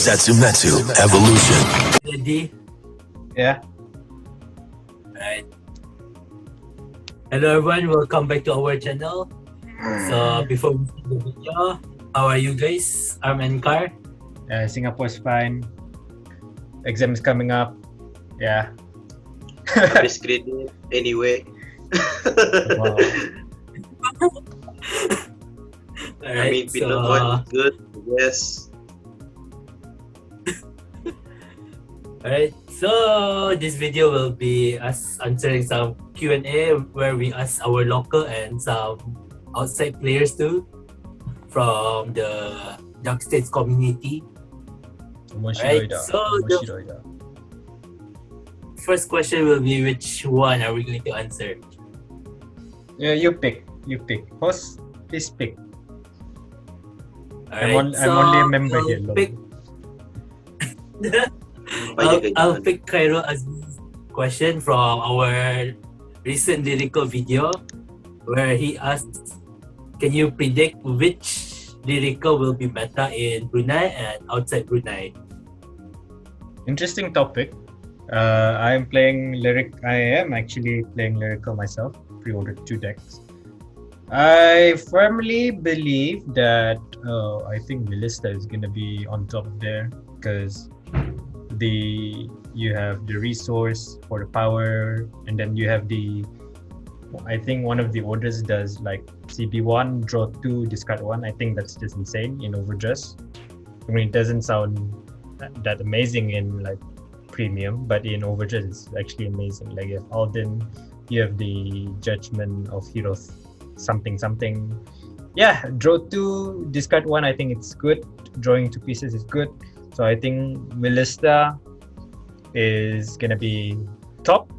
Setsumetsu Evolution. Ready? Yeah. Alright. Hello everyone, welcome back to our channel. So before we start the video, how are you guys? I'm Ankar. Singapore's fine. Exam is coming up. Yeah. Habis graded anyway. Wow. Alright, I mean, Pinot one is good, yes. Alright, so this video will be us answering some Q&A where we ask our local and some outside players too from the Dark States community. Alright, so the first question will be, which one are we going to answer? Yeah, you pick. Host, please pick. Alright, I'm only a member here. Pick. I'll pick Cairo as question from our recent lyrical video where he asked, can you predict which lyrical will be meta in Brunei and outside Brunei? Interesting topic. I am actually playing Lyrical myself. Pre-ordered 2 decks. I firmly believe that I think Melista is gonna be on top there because you have the resource for the power, and then you have I think one of the orders does like CB1, draw 2, discard 1. I think that's just insane in Overdress. I mean, it doesn't sound that amazing in like premium, but in Overdress it's actually amazing. Like you have Alden, you have the Judgment of Heroes something. Yeah, draw 2, discard 1, I think it's good. Drawing 2 pieces is good. So I think Melista is gonna be top,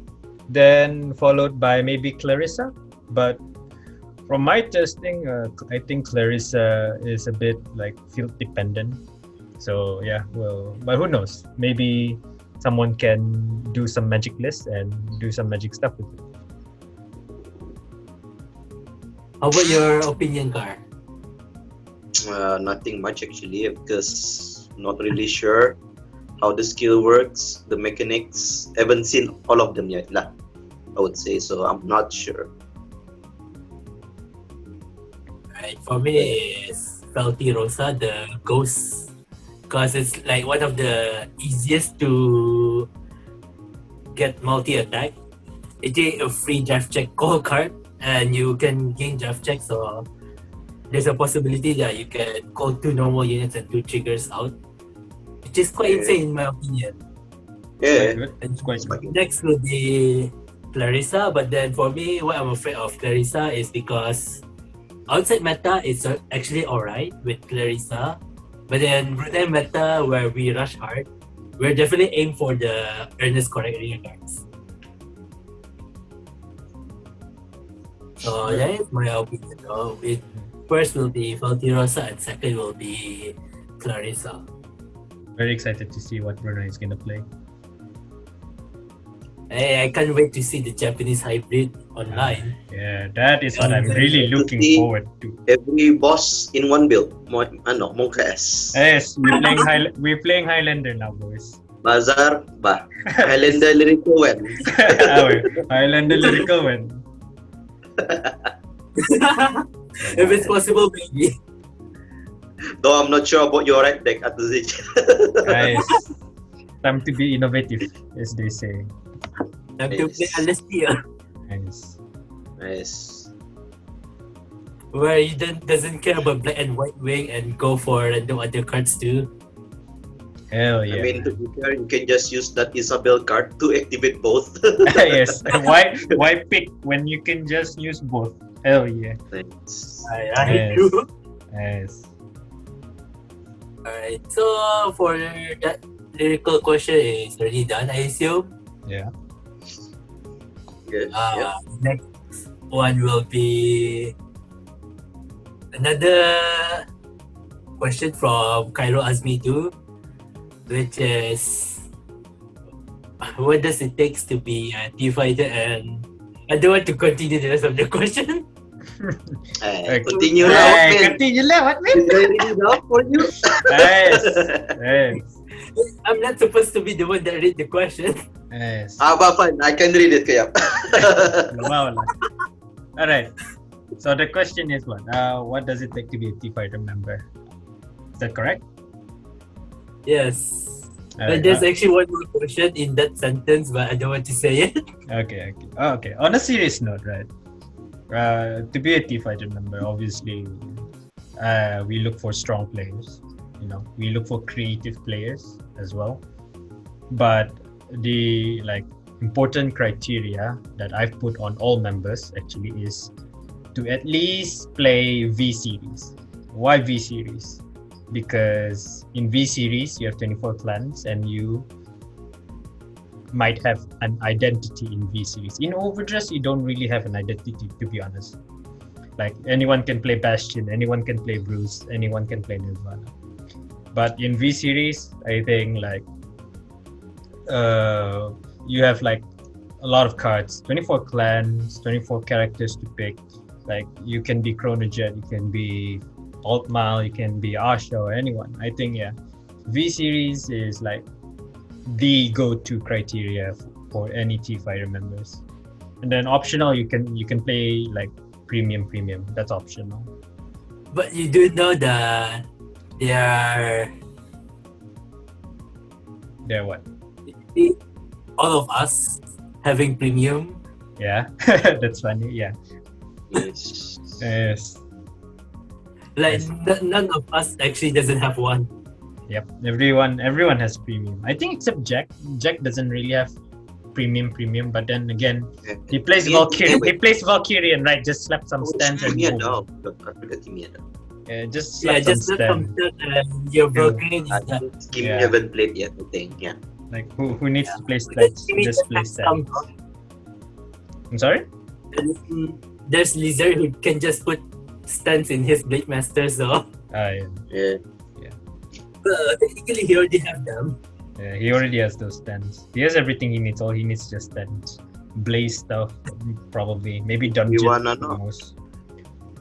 then followed by maybe Clarissa. But from my testing, I think Clarissa is a bit like field dependent. So yeah, well, but who knows? Maybe someone can do some magic list and do some magic stuff with it. How about your opinion, Car? Nothing much actually, because not really sure how the skill works, the mechanics. Haven't seen all of them yet, I would say, so I'm not sure. Right, for me, it's Felty Rosa, the ghost, because it's like one of the easiest to get multi-attack. It's a free draft check call card, and you can gain draft check, so there's a possibility that you can call 2 normal units and 2 triggers out, which is quite insane in my opinion. Yeah, it's quite good. Next will be Clarissa, but then for me, what I'm afraid of Clarissa is because outside meta is actually alright with Clarissa, but then Brunei meta where we rush hard, we're definitely aim for the Earnest Correct Arena cards. So that is my opinion. First will be Felty Rosa and second will be Clarissa. Very excited to see what Brunei is gonna play. Hey, I can't wait to see the Japanese hybrid online. Yeah, that is what I'm really looking forward to. Every boss in one build. Monka S. Yes, we're playing Highlander now, boys. Bazar, Highlander Lyrical win. Highlander Lyrical win. If it's possible, maybe. Though I'm not sure about your right deck at the Zich. Guys, time to be innovative, as they say. Time to play Alessia. Nice. Where you doesn't care about black and white wing and go for random other cards too. Hell yeah. I mean, to be fair, you can just use that Isabel card to activate both. Yes. Why pick when you can just use both? Hell yeah. Thanks. I hate you. Yes. Alright, so for that lyrical question is already done, I assume. Yeah. Yes. Next one will be another question from Cairo Azmi too, which is, what does it take to be a T fighter? And I don't want to continue the rest of the question. Continue lah, Continue lah, what man? Is there any doubt for you? Yes. Yes. I'm not supposed to be the one that read the question. Yes. But fine, I can read it, kaya. Wow. Alright. So the question is what does it take to be a T-Fighter member? Is that correct? Yes. Alright, But there's actually one more question in that sentence, but I don't want to say it. Okay. Okay. On a serious note, right? To be a T-Fighter member, obviously, we look for strong players. We look for creative players as well. But the important criteria that I've put on all members actually is to at least play V series. Why V series? Because in V series you have 24 clans and you might have an identity in V series. In Overdress you don't really have an identity, to be honest. Like anyone can play Bastion, anyone can play Bruce, anyone can play Nirvana. But in V series I think you have a lot of cards, 24 clans, 24 characters to pick. Like you can be Chronojet, you can be Altmal, you can be Asha or anyone. I think V series is the go-to criteria for any T-Fighter members. And then optional, you can play premium. That's optional. But you do know that they're what? all of us having premium. Yeah, that's funny. Yeah. Yes. Yes. None of us actually doesn't have one. Yep. Everyone has premium. I think except Jack. Jack doesn't really have premium. But then again, he plays Valkyrie. He plays Valkyrian, right? Just slap some stands and boom. No, I forgot Kimia. Yeah, just slap just some let stand. your Valkyrie is done. Kim Yeah. haven't played yet, I think. Yeah. Who needs to play stands? Just play stands. I'm sorry? There's Lizard who can just put stunts in his Blade Master, so Yeah. technically he already have them. Yeah, he already has those stands. He has everything he needs. All he needs is just stands. Blaze stuff, probably. Maybe dungeon. You wanna know? Most.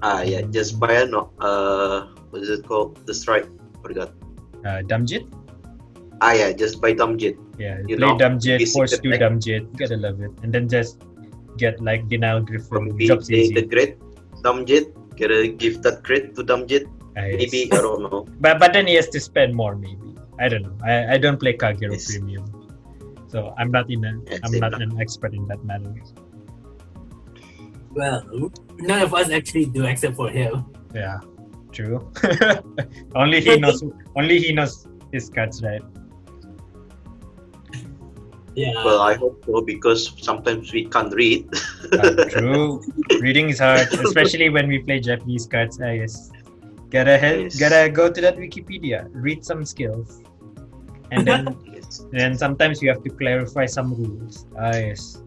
Yeah. Just buy what is it called? The strike. Forgot. Dumjit? Yeah. Just buy Dumjit. Yeah, You play know, Dumjit, basic force to attack. Dumjit. Gotta love it. And then just get Denial Griffin. From Drops playing the easy. crit Dumjit, gotta give that crit to Dumjit. Yes. Maybe I don't know. But then he has to spend more, maybe. I don't know. I don't play Kagero Yes. Premium, so I'm not Yes, an expert in that matter. Well, none of us actually do except for him. Yeah, true. Only he knows. Only he knows his cards, right? Yeah. Well, I hope so because sometimes we can't read. True. Reading is hard, especially when we play Japanese cards. Yes. Yes. Gotta go to that Wikipedia, read some skills, and then Yes. then sometimes you have to clarify some rules. Yes.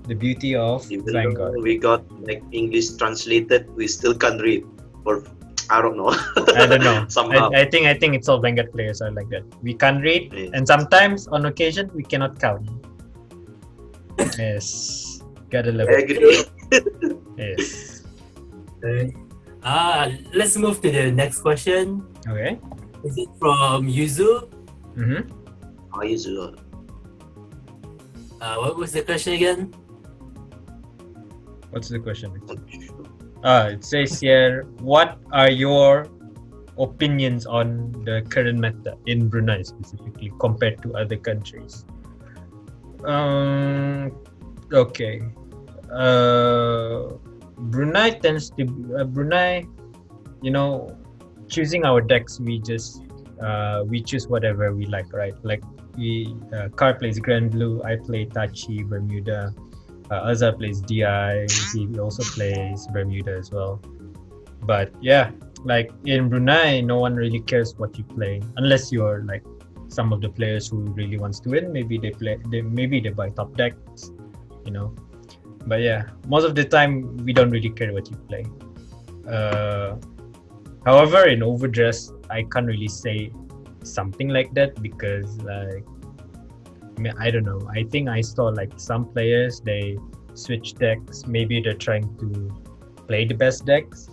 The beauty of Even Vanguard. though we got English translated, we still can't read. Or I don't know. I don't know. Somehow. I think it's all Vanguard players are like that. We can't read, Yes. and sometimes on occasion we cannot count. Yes. Gotta love I it. agree. Yes. Let's move to the next question. Okay. Is it from Yuzu? Mm-hmm. Azuharu. What was the question again? What's the question? It says here, what are your opinions on the current meta in Brunei specifically compared to other countries? Okay. Brunei tends to Brunei, choosing our decks, we choose whatever we like, right? Like Car plays Grand Blue, I play Tachi, Bermuda. Azza plays DI, he also plays Bermuda as well. But yeah, in Brunei, no one really cares what you play unless you're some of the players who really wants to win. Maybe they buy top decks, But yeah, most of the time we don't really care what you play. However, in Overdress, I can't really say something like that because I don't know. I think I saw some players, they switch decks. Maybe they're trying to play the best decks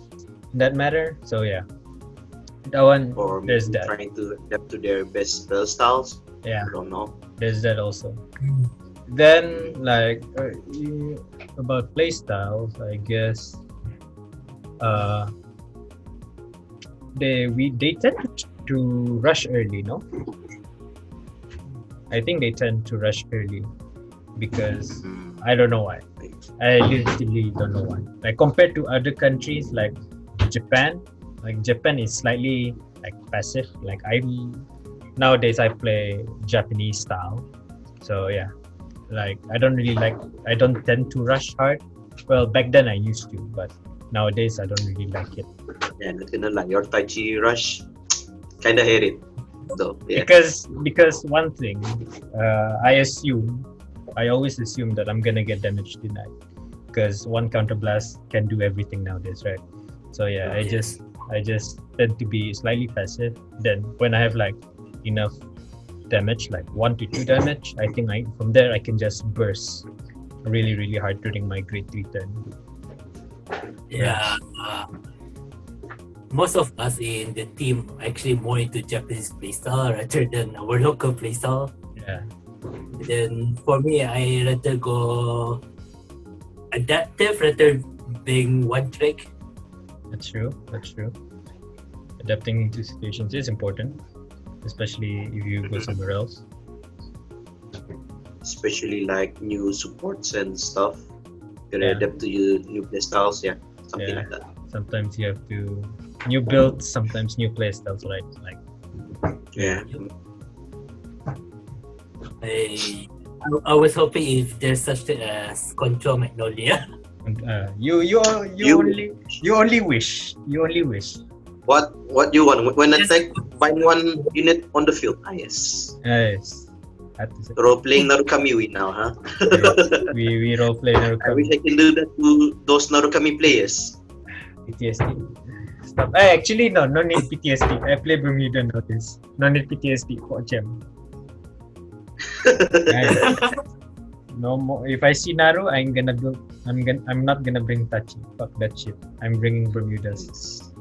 in that matter. So yeah, That one, or there's maybe that. trying to adapt to their best spell styles. Yeah, I don't know. there's that also. Then, like, about playstyles, I guess, they tend to rush early, no? I think they tend to rush early because I don't know why. I literally don't know why. Like compared to other countries like Japan, like Japan is slightly like passive. Like nowadays I play Japanese style, so yeah. Like I don't tend to rush hard. Well, back then I used to, but nowadays I don't really like it. Yeah, not gonna lie, your Tai Chi rush, kinda hate it. So yeah. Because one thing, I always assume that I'm gonna get damage denied because one counter blast can do everything nowadays, right? So yeah, I just tend to be slightly passive. Then when I have like enough damage, like 1 to 2 damage, I think from there I can just burst really really hard during my grade 3 turn. Yeah. Most of us in the team actually more into Japanese playstyle rather than our local playstyle. Yeah. Then for me, I rather go adaptive rather being one trick. That's true. Adapting to situations is important, especially if you go somewhere else. Especially like new supports and stuff. Gotta Yeah. adapt to your new playstyles, yeah. Something Yeah. like that. Sometimes you have to new builds, sometimes new playstyles, right? Like Yeah. I was hoping if there's such thing as Control Magnolia. you only wish. What you want? When attack, find one unit on the field. Ah, yes. Yes. Had to say. Role playing Narukami now, huh? we role play I wish Narukami I can do that to those Narukami players. PTSD. Stop. Actually no need PTSD. I play Bermuda notice. No need PTSD for gem. No more. If I see Naru, I'm not gonna bring Tachi. Fuck that shit. I'm bringing Bermudas.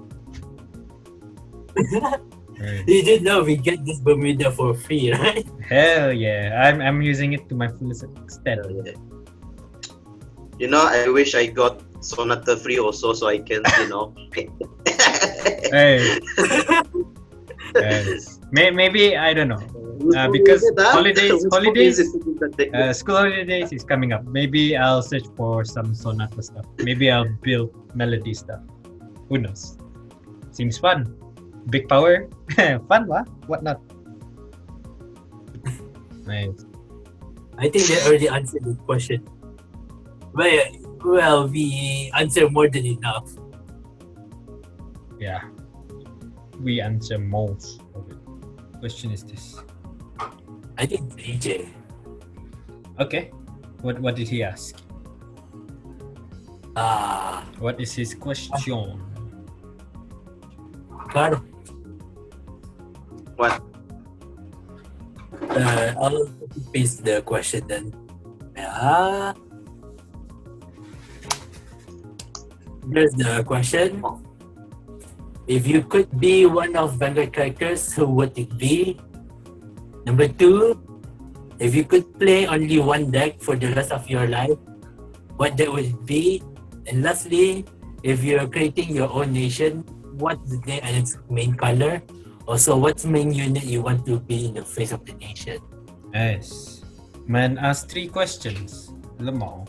Right. You did know we get this Bermuda for free, right? Hell yeah! I'm using it to my fullest extent. You know, I wish I got Sonata free also, so I can, Hey. Yes. Maybe I don't know. Because school holidays is coming up. Maybe I'll search for some Sonata stuff. Maybe I'll build melody stuff. Who knows? Seems fun. Big power, fun, what not? Nice. I think they already answered the question. Well, we answer more than enough. Yeah, we answer most of it. Question is this. I think Reijy. Okay, what did he ask? What is his question? Carl, What? I'll paste the question then. Here's the question. If you could be one of Vanguard characters, who would it be? Number 2, if you could play only one deck for the rest of your life, what deck would it be? And lastly, if you're creating your own nation, what's the name and its main color? Also, what's the main unit you want to be in the face of the nation? Nice. Man asked 3 questions. Lemao.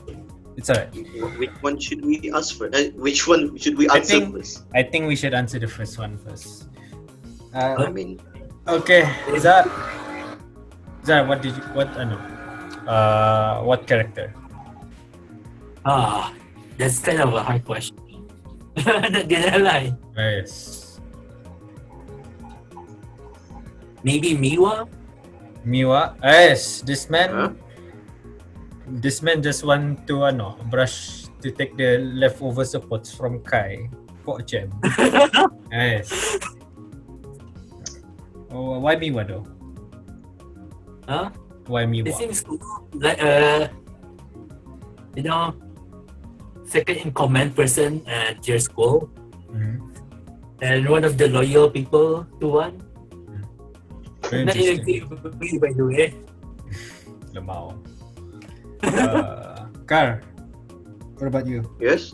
It's alright. Which one should we ask for? Which one should we answer first? I think we should answer the first one first. I mean, Okay, Zar, what character? That's kind of a hard question. Not gonna lie. Yes. Maybe Miwa? Miwa? Yes, this man Huh? just want to brush to take the leftover supports from Kai for gem. Yes. Oh, why Miwa though? Huh? Why It Miwa? seems cool. Like second in command person at your school. Mhm. and one of the loyal people to one. Very Not in a interesting. good way, by the way. Lemao. Kar, what about you? Yes.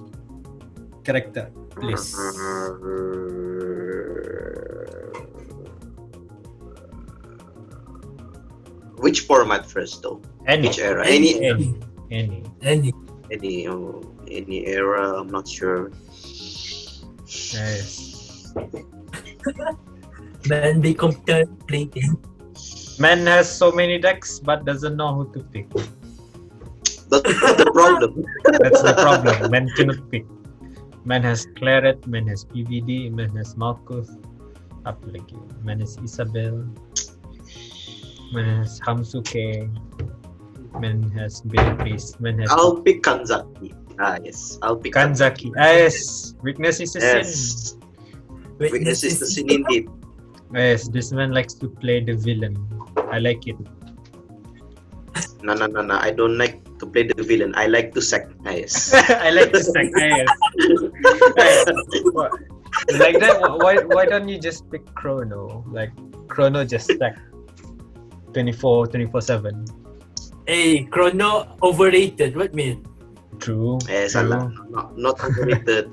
Character, please. Which format first, though? Any. Which era? Any. Any era? I'm not sure. Yes. Man, be competent, play game. Man has so many decks but doesn't know who to pick. That's the problem. That's the problem. Man cannot pick. Man has Claret, man has PVD, man has Malkuth. Apa lagi? Man has Isabel. Man has Hamsuke. Man has Beatrice. Man has I'll pick Kanzaki. Yes. I'll pick Kanzaki. Yes. Weakness is a sin. Yes. Weakness is the sin indeed. Yes, this man likes to play the villain. I like it. No. I don't like to play the villain. I like to sack. Yes. I like to stack. Yes. Like that. Why don't you just pick Chrono? Like Chrono just stack 24/7. Hey, Chrono overrated. What mean? True. Yes, true. not overrated.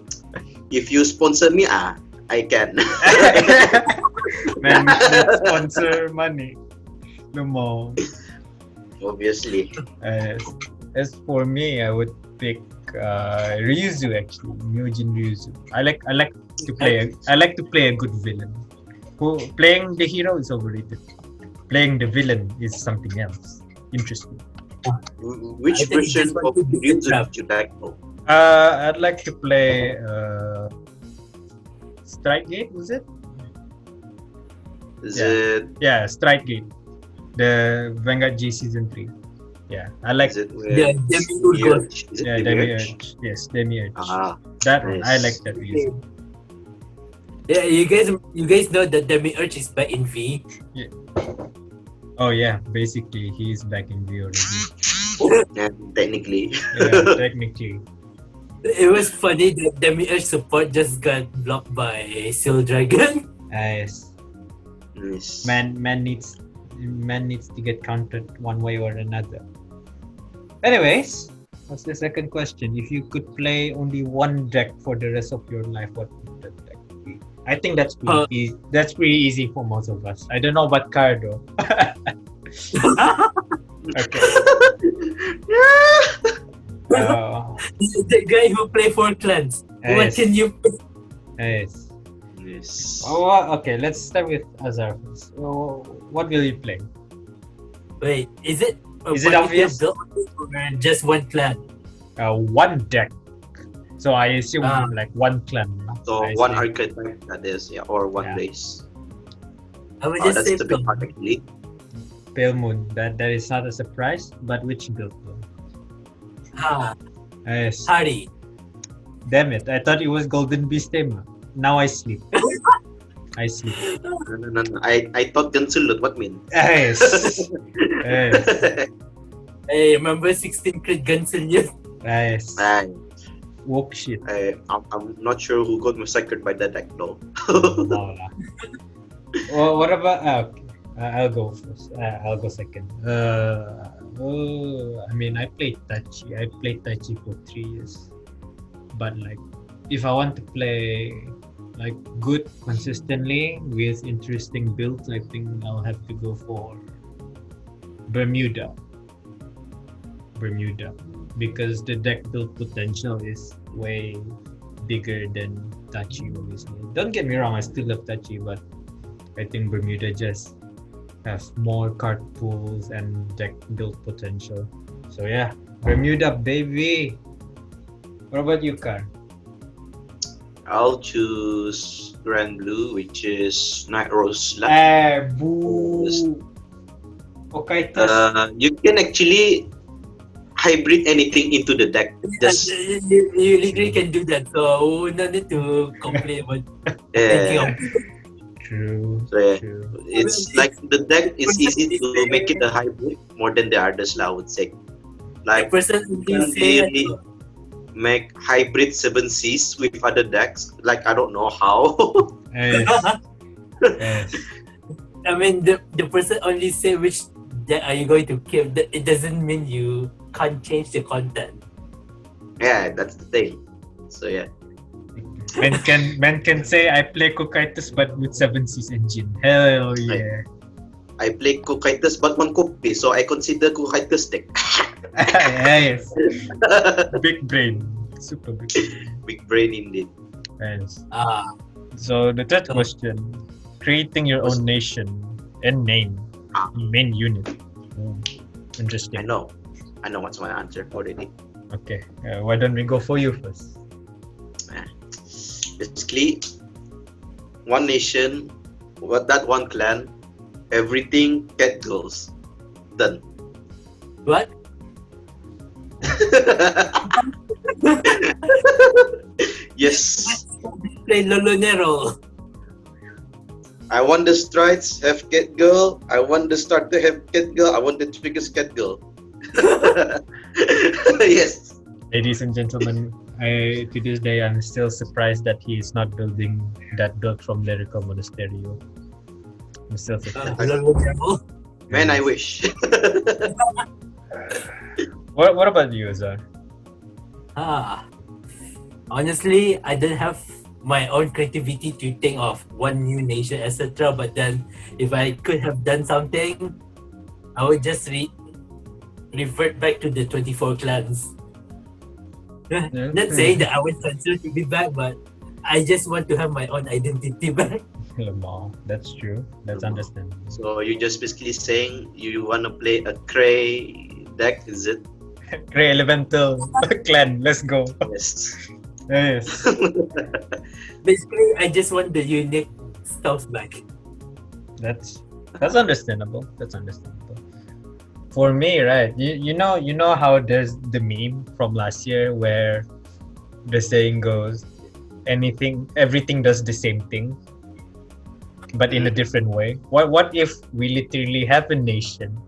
If you sponsor me, I can. Man, we should sponsor money. No more. Obviously. As for me, I would pick Ryuzu actually. Myojin Ryuzu. I like to play a good villain. Playing the hero is overrated. Playing the villain is something else. Interesting. Which I think version just of want to be Ryuzu trapped. would you like? Oh, I'd like to play Strike Gate, was it? is Yeah. it? Yeah, Strike Gate. The Vanguard G Season 3. Yeah, I like Is it with The Demiurge. Is it yeah, Demiurge? Demiurge. Yes, Demiurge. That one, I nice. like that reason. Yeah, you guys know that Demiurge is back in V. Oh yeah, basically he is back in V already. And technically, Yeah, technically. It was funny that Demiurge support just got blocked by Seal Dragon. Yes. yes. Man needs to get countered one way or another. Anyways, what's the second question? If you could play only one deck for the rest of your life, what would that deck be? I think that's pretty easy. That's pretty easy for most of us. I don't know about Cardo. Okay. The guy who play 4 clans. What Yes. can you pick? Yes. Yes. Okay, let's start with Azuharu. What will you play? Wait, is it Is it obvious? build or just one clan? One deck. So I assume like one clan. So I one see. archetype that is, or one Yeah. race. I would just That's say the big part actually. Pale Moon. That is not a surprise. But which build though? Yes. Hari. Damn it! I thought it was Golden Beast Tema. Now I sleep. I sleep. No. I thought Gansulot. What mean? Yes. Yes. Hey, remember 16 crit Gunslinger? Yes. I, Woke shit. I'm not sure who got massacred by that deck though. Wow lah. Well, what about? Okay. I'll go first. I'll go second. I mean, I played Tachi. I played Tachi for 3 years. But like, if I want to play like good consistently with interesting builds, I think I'll have to go for Bermuda, because the deck build potential is way bigger than Tachi, obviously. Don't get me wrong, I still love Tachi, but I think Bermuda just has more card pools and deck build potential. So yeah, Bermuda baby. What about you, Kar? I'll choose Grand Blue, which is Night Rose. Boo. Okay, You can actually hybrid anything into the deck. Just You literally can do that, so no need to complain about thinking of True. So, yeah. True. It's like the deck is easy to make it a hybrid more than the others, I would say. the Like person you who can say really make hybrid 7Cs with other decks. Like I don't know how. Yes. Yes. I mean, the person only say which deck are you going to keep. It doesn't mean you can't change the content. Yeah, that's the thing. So yeah. Man can say I play Cocytus but with 7 Seas engine. Hell yeah. I play Cocytus but one copy, so I consider Cocytus deck. Yes. Big brain. Super big brain. Big brain indeed. Yes. Ah, So the third question, creating your own nation and name, main unit. Interesting. I know what's my answer already. Okay, why don't we go for you first? Basically, one nation, that one clan, everything cat girls. Done. what? Yes. Play Lolonero. I want the strides have cat girl. I want the starter have cat girl. I want the triggers cat girl. Yes. Ladies and gentlemen, to this day I'm still surprised that he is not building that build from Lyrical Monasterio. I'm still surprised. Lolonero. Man, I wish. What about you, Azar? Honestly, I don't have my own creativity to think of one new nation, etc. But then, if I could have done something, I would just revert back to the 24 clans. Not saying that I would consider to be back, but I just want to have my own identity back. Lamar, that's true. That's understandable. So you're just basically saying you want to play a Cray deck, is it? Grey Elemental clan, let's go. Yes. Yes. Basically, I just want the unique stuff back. That's understandable. That's understandable. For me, right? You know how there's the meme from last year where the saying goes, everything does the same thing, but in a different way. What if we literally have a nation?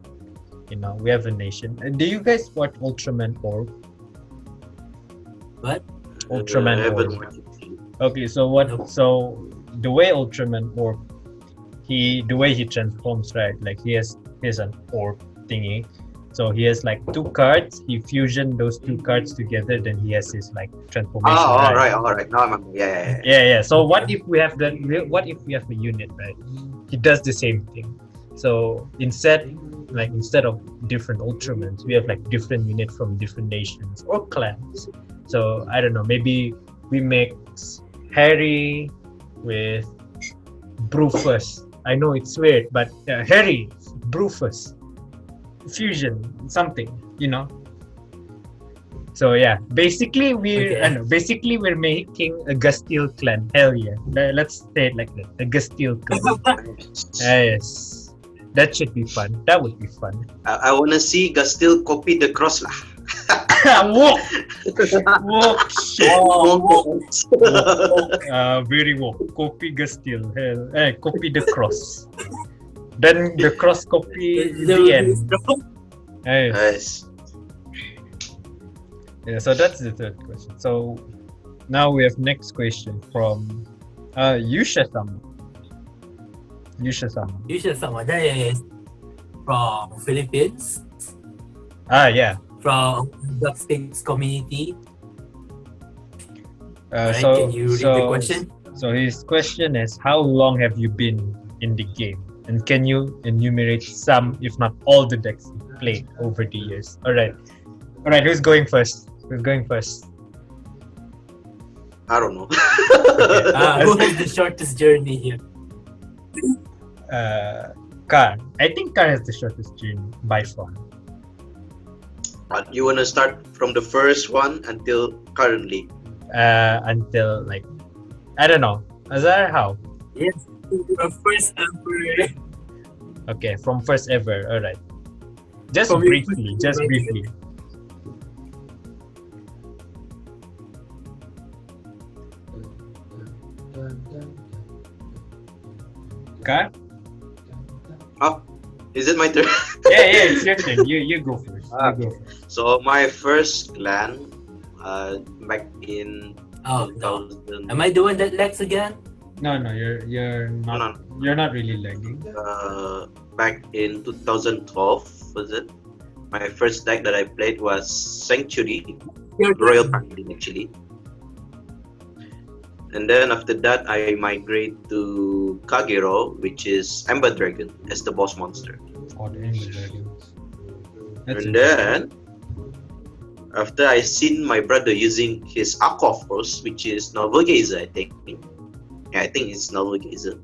We have a nation. Do you guys watch Ultraman Orb? What? Ultraman Orb. Okay, so so the way Ultraman Orb, the way he transforms, right? Like he has an orb thingy. So he has like 2 cards. He fusion those 2 cards together, then he has his like transformation. Oh, all right. Now I remember. Yeah. So what if we have a unit, right? He does the same thing. So instead of different Ultramans, we have like different units from different nations or clans. So I don't know, maybe we mix Harry with Brufus. I know it's weird, but Harry, Brufus, fusion, something, So yeah, basically we're making a Gastile clan. Hell yeah, let's say it like that, a Gastile clan. Yes. That should be fun. That would be fun. I want to see Gastile copy the cross lah. Walk. Very walk. Copy Gastile. Copy the cross. Then the cross copy the end. Nice. Yeah. So that's the third question. So now we have next question from Yusha-sama. Yusha-sama, that is from Philippines. Yeah. From Duck Sticks community. So can you read the question? So his question is, how long have you been in the game? And can you enumerate some, if not all, the decks you played over the years? All right. Who's going first? I don't know. Who has the shortest journey here? Car. I think Car has the shortest journey by far. You want to start from the first one until currently? Until like, I don't know. Azar, how? Yes, first ever. Okay, from first ever. All right. Just briefly. Car? Oh, is it my turn? Yeah, it's your turn. You go first. So my first clan, back in Oh no. 2000. Am I the one that lags again? No, you're not. You're not really lagging. Back in 2012, was it? My first deck that I played was Sanctuary, Royal Paladin actually. And then after that, I migrate to Kagero, which is Ember Dragon, as the boss monster. Oh, the Ember Dragons. That's And then, after I seen my brother using his Aqua Force, which is Novel Gazer, I think. Yeah, I think it's Novel Gazer.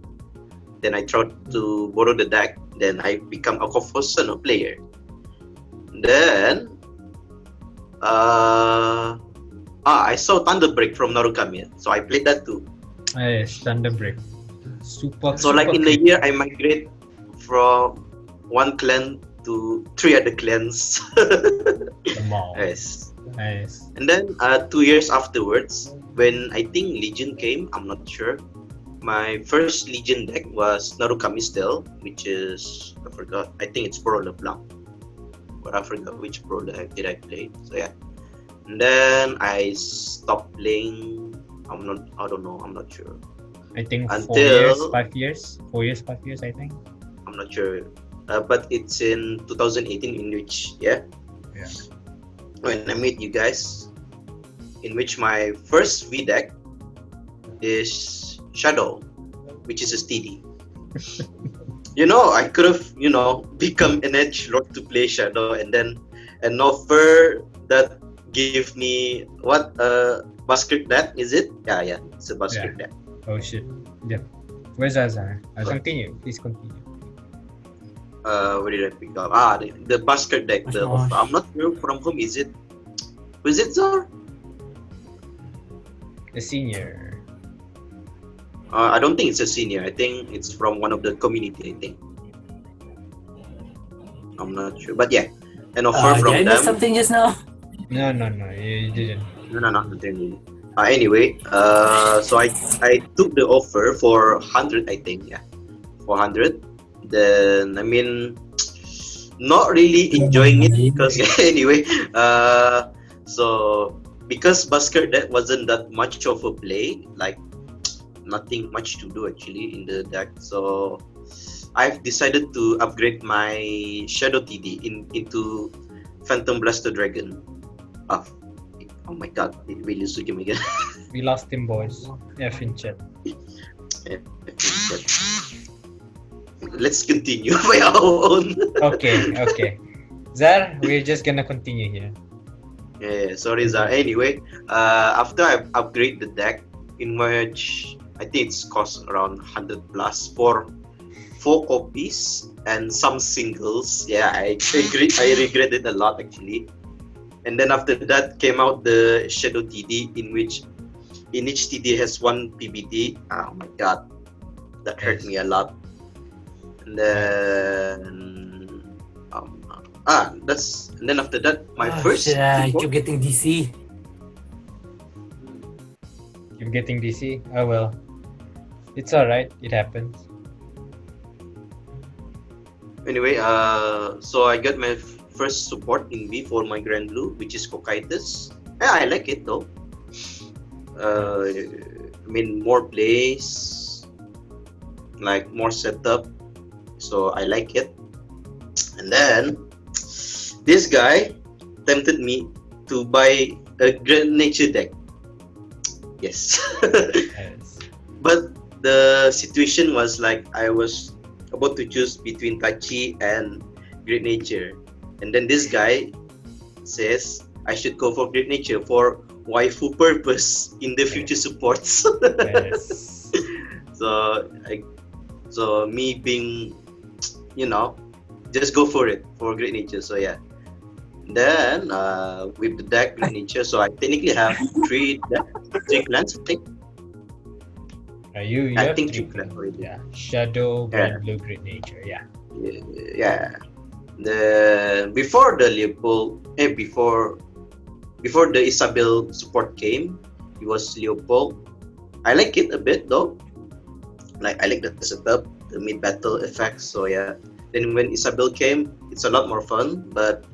Then I tried to borrow the deck. Then I become Aqua Force Suno player. Then, I saw Thunderbreak from Narukami, so I played that too. Yes, Thunderbreak. Super. So like in a year, I migrate from one clan to 3 other clans. Wow. Yes. Nice. And then 2 years afterwards, when I think Legion came, I'm not sure. My first Legion deck was Narukami still, which is, I forgot. I think it's Pro LeBlanc, but I forgot which Pro deck did I play. So yeah. And then I stopped playing. I don't know. I'm not sure. I think Until 5 years. 4 years, 5 years, I think. I'm not sure. But it's in 2018 in which, yeah, when I meet you guys, in which my first V deck is Shadow, which is a steady. I could have, become an edge lord to play Shadow, and then an offer that give me what Basket deck, is it? Yeah, it's a Basket deck. Oh shit. Yeah. Where's Azar? Continue. Please continue. Where did I pick up? The Basket deck. I'm not sure from whom is it. Was it Zor? The senior. I don't think it's a senior. I think it's from one of the community. I think. I'm not sure, but yeah, an offer from did I them. miss something just now? No, you didn't. No, not really. Anyway, so I took the offer for 100. I think, yeah, 400. Then not really enjoying it because anyway, so because Basket deck wasn't that much of a play, like nothing much to do actually in the deck. So I've decided to upgrade my Shadow TD into Phantom Blaster Dragon. Oh my god, we lose the game again. We lost him, boys. F in chat. Let's continue by our own. Okay. Zar, we're just gonna continue here. Yeah, sorry Zar. Anyway, after I upgrade the deck, in which I think it's cost around 100 plus for 4 copies and some singles. Yeah, I regret it a lot actually. And then after that came out the Shadow TD, in which each TD has 1 PBD. Oh my god, that hurt me a lot. And then and then after that my first. I keep getting DC. You're getting DC? Oh well. It's alright, it happens. Anyway, so I got my first support in V for my Grand Blue, which is Cocytus. Yeah, I like it though. More plays, like more setup, so I like it. And then this guy tempted me to buy a Grand Nature deck. Yes. Yes. But the situation was like I was about to choose between Tachi and Great Nature, and then this guy says I should go for Great Nature for waifu purpose in the future supports. Yes. So me being, just go for it for Great Nature. So yeah. Then with the deck Great Nature, so I technically have 3 clans, I think. You I have think 3 3 clans already. Yeah. Shadow, Grand Blue, Great Nature. Yeah. Yeah. The before the Leopold, before the Isabel support came, it was Leopold. I like it a bit though. Like I like the setup, the mid battle effects. So yeah. Then when Isabel came, it's a lot more fun, but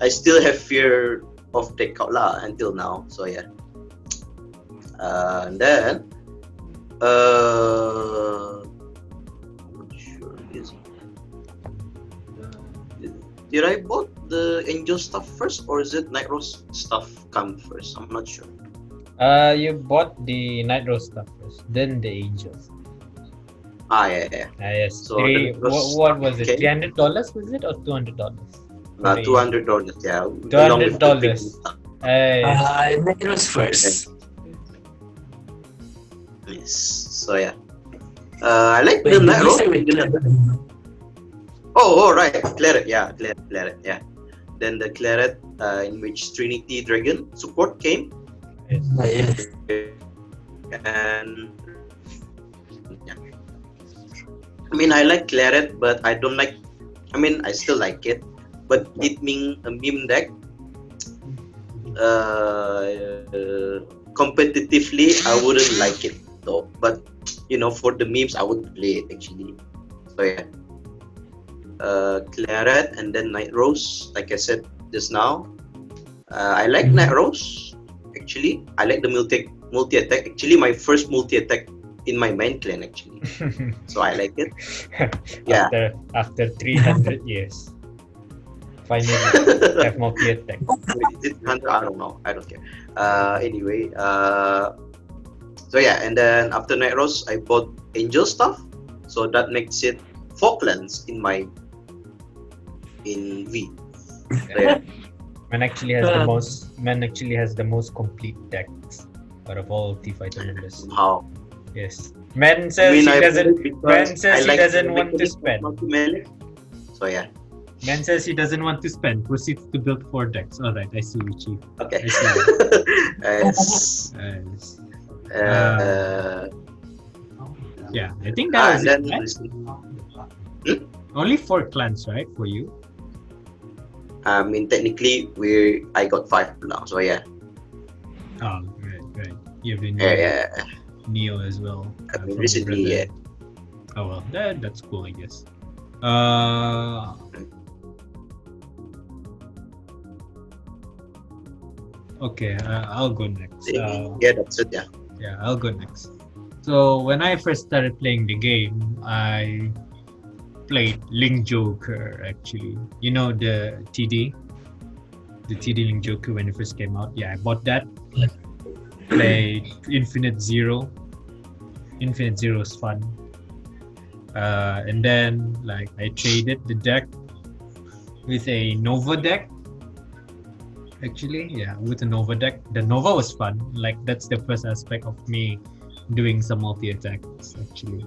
I still have fear of deck out lah until now. So yeah. And then I'm not sure. Did I bought the angel stuff first, or is it Night Rose stuff come first? I'm not sure. You bought the Night Rose stuff first, then the Angels. Yeah. Yes. So the What was it? okay. $300 was it or $200? $200. Yeah. $200. Night Rose first. Yes. So yeah. I like the Wait, Night did you Rose. say with Claret? Oh, right. Claret. Yeah, Claret. Yeah. Then the Claret, in which Trinity Dragon support came, Yes. and yeah. I mean, I like Claret, but I don't like. I mean, I still like it, but it being a meme deck, competitively, I wouldn't like it though. But for the memes, I would play it actually. So yeah. Claret and then Night Rose, like I said just now. I like Night Rose actually. I like the multi attack. Actually, my first multi attack in my main clan actually. So I like it. Yeah. After 300 years, finally have multi attack. Is it 100? I don't know. I don't care. Anyway. So yeah, and then after Night Rose, I bought Angel stuff. So that makes it 4 clans in V. So, yeah. Man actually has the most complete decks out of all T Fighter members. How? Yes. Man says he doesn't want to spend. So yeah. Man says he doesn't want to spend. Proceeds to build 4 decks. Alright, I see you, Chief. Okay. I see Yes. Yes. Yeah, I think that was it, right? Only 4 clans, right, for you? I mean, technically, I got 5 now. So yeah. Oh, right. You have the Yeah. Neo as well. I mean, from recently, Brother. yeah. Oh well, that's cool, I guess. Okay, I'll go next. Yeah, that's it. Yeah. Yeah, I'll go next. So when I first started playing the game, I played Link Joker actually. You know the TD Link Joker when it first came out. Yeah, I bought that. Played Infinite Zero. Infinite Zero is fun. And then I traded the deck with a Nova deck. Actually, yeah, with a Nova deck. The Nova was fun. That's the first aspect of me doing some multi-attacks actually.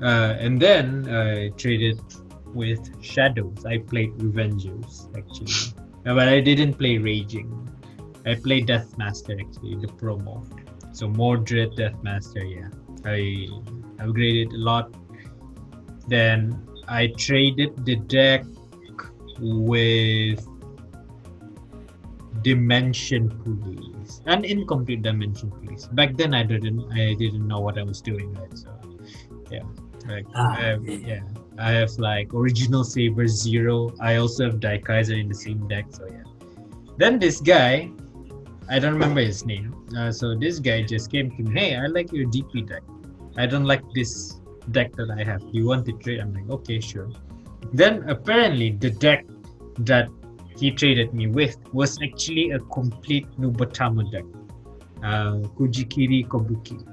And then I traded with Shadows. I played Revengers actually. But I didn't play Raging. I played Deathmaster actually, the promo. So Mordred, Deathmaster, yeah. I upgraded a lot. Then I traded the deck with Dimension Police, an incomplete Dimension Police. Back then I didn't know what I was doing, right? So yeah, I have Original Saber 0. I also have Daikaiser in the same deck. So yeah. Then this guy, I don't remember his name. So this guy just came to me. Hey, I like your DP deck. I don't like this deck that I have. You want to trade? I'm like, okay, sure. Then apparently the deck that he traded me with was actually a complete Nubatama deck. Kujikiri Kobuki.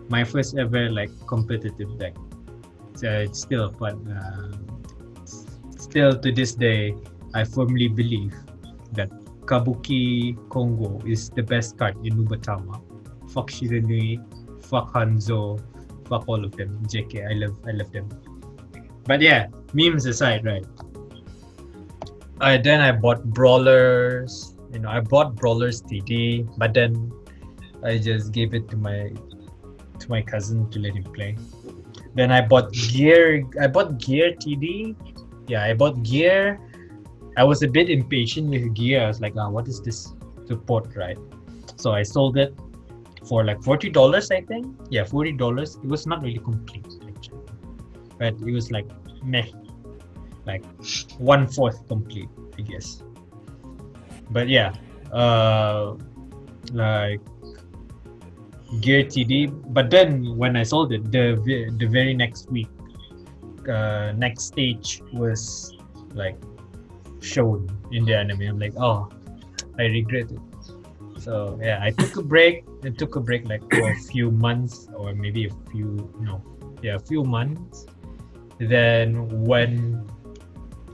My first ever competitive deck. So it's still fun. Still to this day, I firmly believe that Kabuki Kongo is the best card in Nubatama. Fuck Shiranui, fuck Hanzo, fuck all of them. JK, I love them. But yeah, memes aside, right? Then I bought Brawlers. I bought Brawlers TD, but then I just gave it to my cousin to let him play. Then I bought Gear. I bought Gear TD. Yeah, I bought Gear. I was a bit impatient with Gear. I was like, what is this support, right? So I sold it for $40, I think. Yeah, $40. It was not really complete, actually. But it was meh. 1/4 complete, I guess. But yeah, Gear TD. But then when I sold it, the very next week, next stage was like shown in the anime. I'm like, oh, I regret it. So yeah, I took a break. It took a break like for a few months or maybe a few months. Then when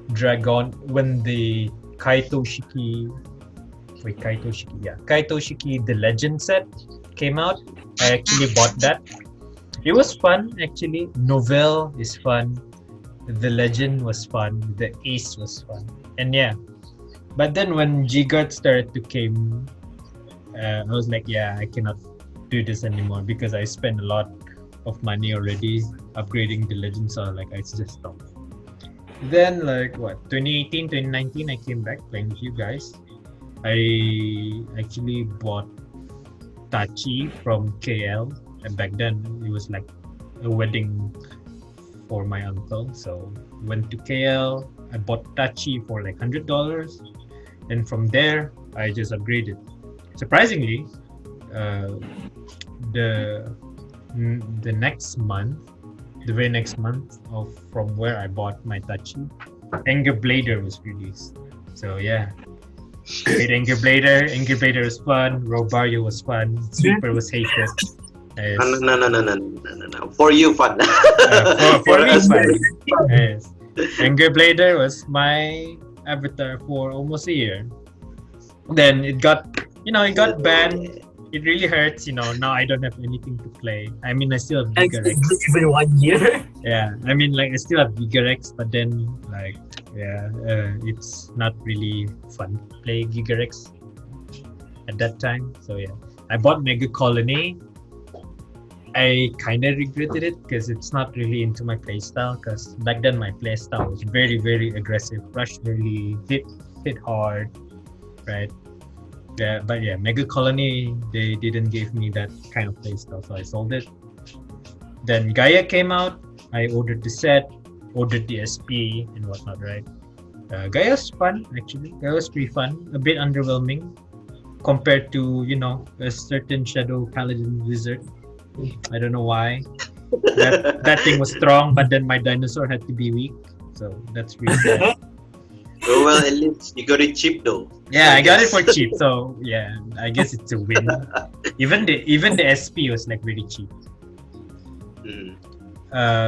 the Kaito Shiki the Legend set came out, I actually bought that. It was fun actually. Novel is fun. The Legend was fun. The Ace was fun. And yeah. But then when G-Guard started to came, I was like, yeah, I cannot do this anymore because I spent a lot of money already upgrading the Legend, so like I just stopped. Then like 2018, 2019, I came back playing with you guys. I actually bought Tachi from KL, and back then it was like a wedding for my uncle. So went to KL, I bought Tachi for like $100, and from there I just upgraded. Surprisingly, the very next month from where I bought my Tachi, Anger Blader was released. So yeah, played Anger Blader. Anger Blader was fun. Robario was fun. Sweeper was hated. Yes. No. For you, fun. For me, fun. Yes. Anger Blader was my avatar for almost a year. Then it got banned. It really hurts, now I don't have anything to play. I mean, I still have Gigarex. Even 1 year. Yeah, I mean, like I still have Gigarex, but then it's not really fun to play Gigarex at that time. So yeah, I bought Mega Colony. I kind of regretted it because it's not really into my playstyle. Because back then my playstyle was very, very aggressive, rush early, hit hard, right? Yeah, but yeah, Mega Colony, they didn't give me that kind of playstyle, so I sold it. Then Gaia came out. I ordered the set, ordered the SP and whatnot, right? Gaia's fun actually. Gaia was pretty fun. A bit underwhelming compared to a certain Shadow Paladin Wizard. I don't know why. That thing was strong, but then my dinosaur had to be weak. So that's really bad. Oh, well, at least you got it cheap though. Yeah, I got it for cheap. So yeah, I guess it's a win. Even the SP was like very cheap.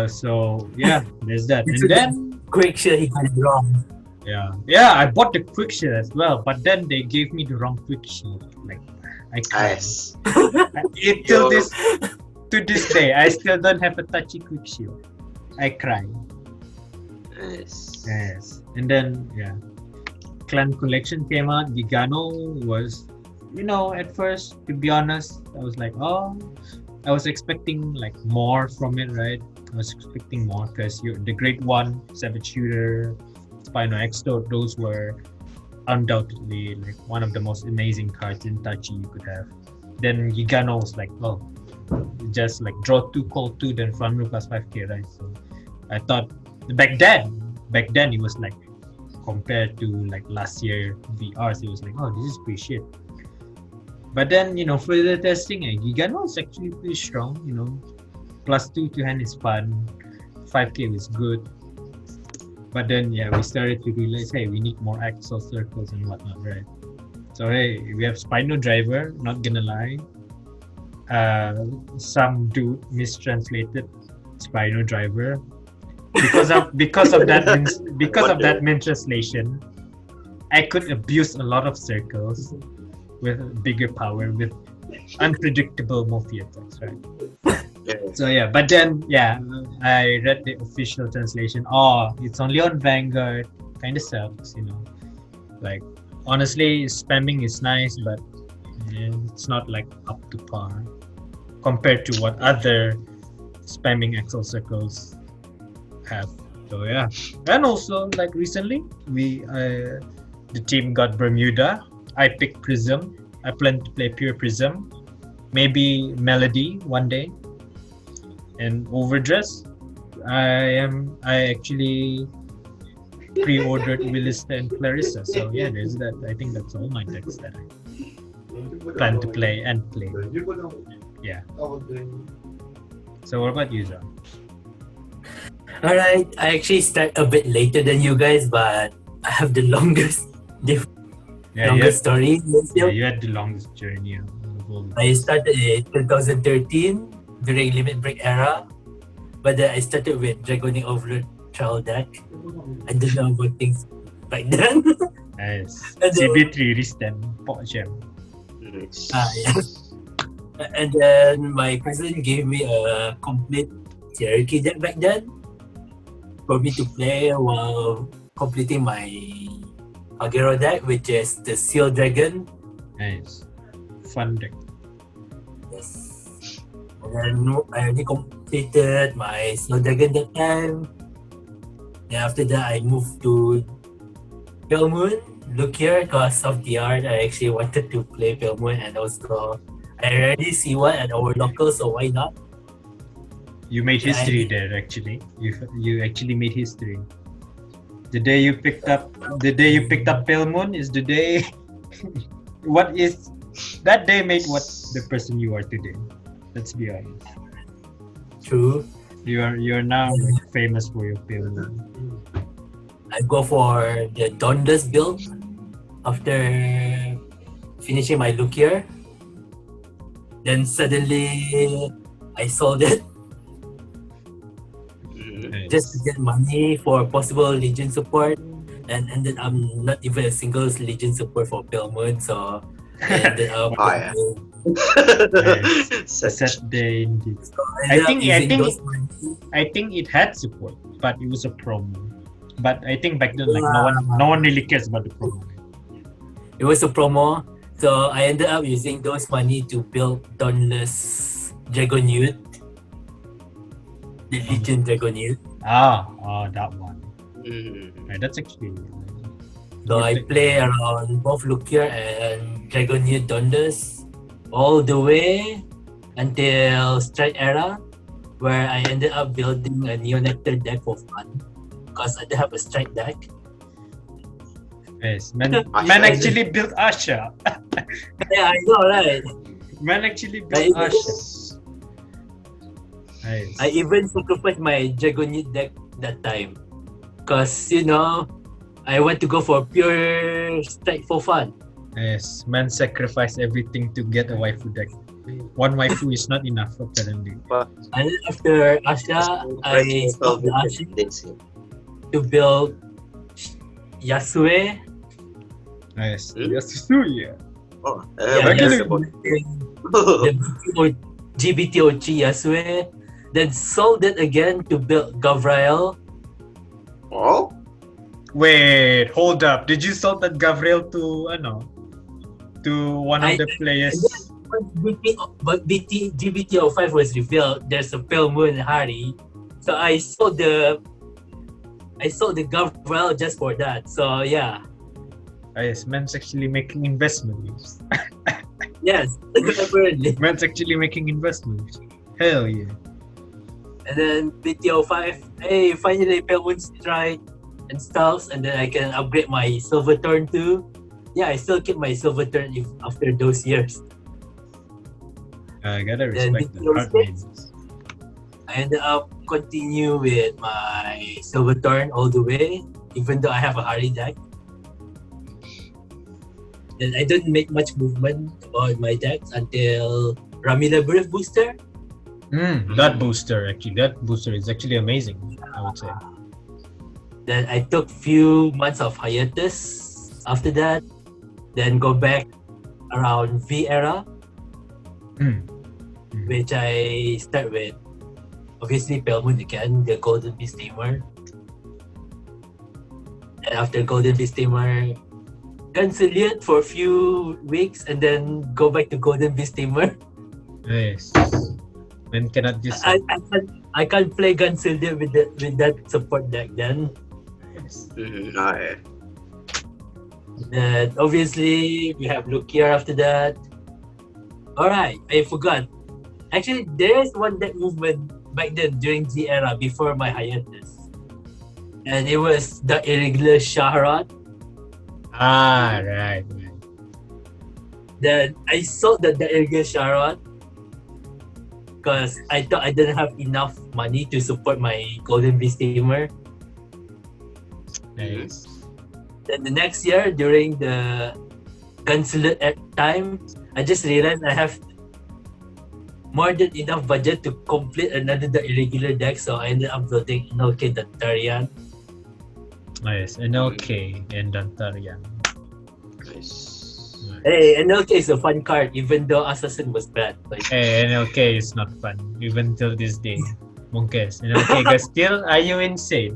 So yeah, there's that. And then Quickshare, he got it wrong. Yeah, I bought the Quickshare as well, but then they gave me the wrong Quickshare. Like I cried. Nice. To this day, I still don't have a touchy Quickshare. I cry. Nice. Yes. And then Clan Collection came out. Gigano was, at first, to be honest, I was like, I was expecting like more from it, right? I was expecting more because the Great One, Savage Shooter, Spino Exto, those were undoubtedly like one of the most amazing cards in Tachi you could have. Then Gigano was like, just like draw 2, call 2, then front row plus 5k, right? So I thought back then it was like, compared to like last year VRs, it was like, this is pretty shit. But then further testing, Gigano is actually pretty strong. Plus 2 to hand is fun, 5k was good. But then we started to realize, hey, we need more axle circles and whatnot, right? So hey, we have Spino Driver, not gonna lie. Some dude mistranslated Spino Driver. Because of that mistranslation, I could abuse a lot of circles with bigger power, with unpredictable multi attacks, right? So but then I read the official translation. It's only on Vanguard. Kind of sucks, Like honestly, spamming is nice, but it's not like up to par compared to what other spamming Excel circles have. So and also like recently the team got Bermuda. I picked Prism. I plan to play pure Prism, maybe Melody one day, and Overdress. I actually pre-ordered Willista and Clarissa. So there's that. I think that's all my decks that I plan to play and play. Yeah. So what about you, Zah? Alright, I actually start a bit later than you guys, but I have the longest story. You had the longest journey of all of I this. started in 2013 during Limit Break era, but then I started with Dragonic Overlord trial deck. I didn't know about things back then. Nice. And then- CB3 Risten Pok Gem. Nice. Yeah. And then my cousin gave me a complete hierarchy deck back then for me to play while completing my Agero deck, which is the Seal Dragon. Nice. Fun deck. Yes. And then I already completed my Seal Dragon that time. Then after that, I moved to Pale Moon. Look here, because of the art, I actually wanted to play Pale Moon, and also I already see one at our local, so why not? You made Yeah, history there actually. You actually made history. The day you picked up Pale Moon is the day what is that day made what the person you are today. Let's be honest. True. You're now famous for your Pale Moon. I go for the Dauntless build after finishing my look here. Then suddenly I sold it Nice. just to get money for possible Legion support, and ended up not even a single Legion support for Pale Moon, so I ended up. Oh, yeah. A Such sad day indeed. So I think it had support, but it was a promo. But I think back then, like no one really cares about the promo. It was a promo, so I ended up using those money to build Dauntless Dragon Youth, the Legion Dragon Youth. That one. Mm. Right, that's actually. So I play around both Lukia and Dragon Youth Dauntless all the way until Strike Era, where I ended up building a Neonectar deck for fun because I didn't have a Strike deck. Yes, man Asha. actually built Asha. Yeah, I know, right? Man actually Right. built Asha. Nice. I even sacrificed my Dragon Youth deck that time because I want to go for pure Strike for fun. Yes, man sacrificed everything to get a waifu deck. One waifu is not enough apparently. And then after Asha, I stopped the Asha to build Yasue. Nice. Hmm? Yasuya. Oh, Yeah, Yasue. the GBTOG Yasue. Then sold it again to build Gavrael. Oh, Wait, hold up. Did you sell that Gabriel to one of I- the players? But GBTO5 was revealed. There's a Pale Moon Hari, so I sold the Gavrael just for that. So yeah, Yes, man's actually making investments. yes, apparently. Man's actually making investments. Hell yeah. And then BTO5, hey, finally Pale Moon Strike and stuff, and then I can upgrade my Silver Turn too. Yeah, I still keep my Silver Turn after those years. I gotta Then respect the BTO6, hard mains. I ended up continue with my Silver Turn all the way, even though I have a Hari deck. Then I didn't make much movement on my decks until Ramila Birth Booster. That booster is actually amazing, I would say. Then I took few months of hiatus after that. Then go back around V era, which I start with obviously Pale Moon again, the Golden Beast Tamer. And after Golden Beast Tamer, Conciliate for a few weeks and then go back to Golden Beast Tamer. Nice. Man cannot just. I can't play Conciliate with that support deck then. yeah. And obviously we have Lukia after that. Alright, I forgot. Actually, there is one deck movement back then during G era before my hiatus. And it was the irregular Scharhrot. Right. Then I sold the irregular Scharhrot because I thought I didn't have enough money to support my Golden Beast Tamer. Nice. Then the next year, during the consulate time, I just realized I have more than enough budget to complete another irregular deck, so I ended up building NLK Dantarian. Nice. NLK and Dantarian. Nice. Hey, NLK is a fun card, even though Assassin was bad. Like, Hey, NLK is not fun, even till this day. Monkes, NLK Gastil, are you insane?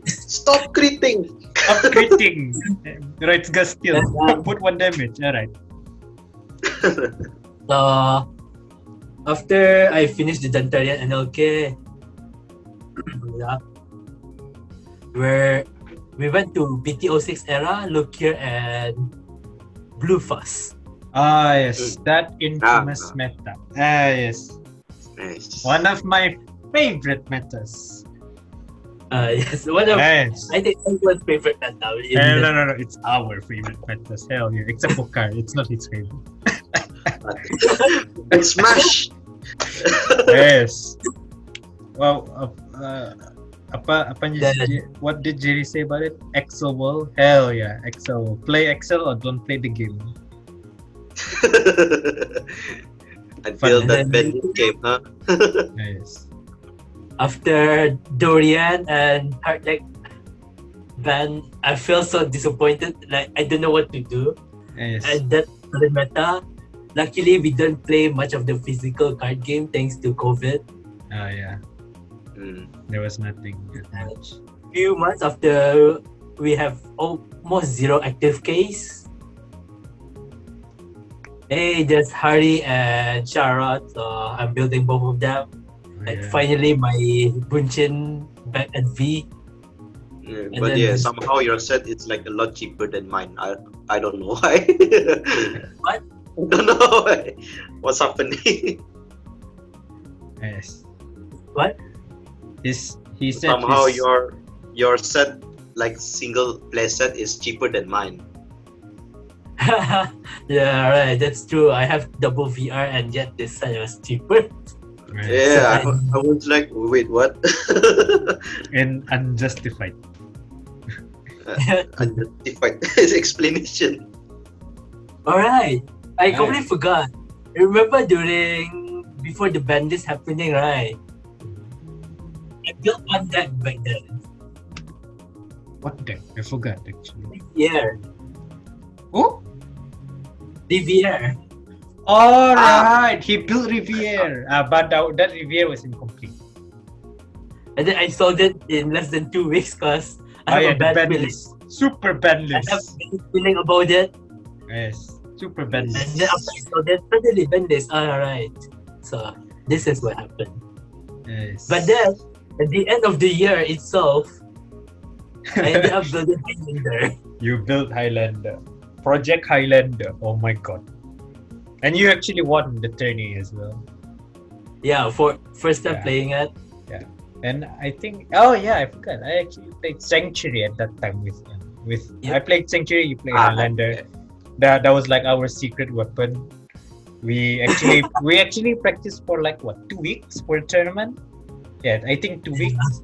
Stop critting. Stop critting! Right, Gastil. Put 1 damage, alright. so after I finished the Dantarian NLK, yeah, where we went to BT06 era, look here, and Blue Fuss. Ah, yes, that infamous meta. Ah, yes. Nice. One of my favorite metas. Yes, one of Yes. I think everyone's favorite meta. No, it's our favorite metas. Hell yeah, except for Kar, it's not his favorite. And smash. Yes. Well, what did Jerry say about it? Excel World? Hell yeah, Excel World. Play Excel or don't play the game. Until that bandit came, huh? Yes. After Dorian and Heartdeck ban, I feel so disappointed. Like I don't know what to do. Yes. And that current meta, luckily we don't play much of the physical card game thanks to COVID. Oh yeah. There was nothing that much. Few months after we have almost zero active case. Hey, there's Hari and Scharhrot, so I'm building both of them. And finally, my Bunchin back at V. Yeah, And but then- yeah, somehow your set is like a lot cheaper than mine. I don't know why. What? I don't know why. What's happening. Yes. What? He said Somehow his- your set, like single play set, is cheaper than mine. Yeah, right. That's true. I have double VR, and yet this side was cheaper. Right. Yeah, I was like, wait, what? And unjustified. Unjustified his explanation. All right. I Right. completely forgot. Remember before the bandits happening, right? I built one deck back then. What deck? I forgot actually. Yeah, Oh? DVR. All right. He built Riviere. But that Riviere was incomplete. And then I sold it in less than 2 weeks because I have a the bad ban feeling. list. Super ban I have list. a bad feeling about it. Yes. Super ban And list. then after I sold it, suddenly bandits. Alright. So this is what happened. Yes. But then, at the end of the year itself, I ended up building Highlander. You built Highlander. Project Highlander. Oh my god. And you actually won the tourney as well. Yeah, for first time Yeah. playing it. And I think, oh yeah, I forgot. I actually played Sanctuary at that time with him. Yep. I played Sanctuary, you played Highlander. That was like our secret weapon. We actually practiced for like what, 2 weeks for a tournament? Yeah, I think 2 weeks.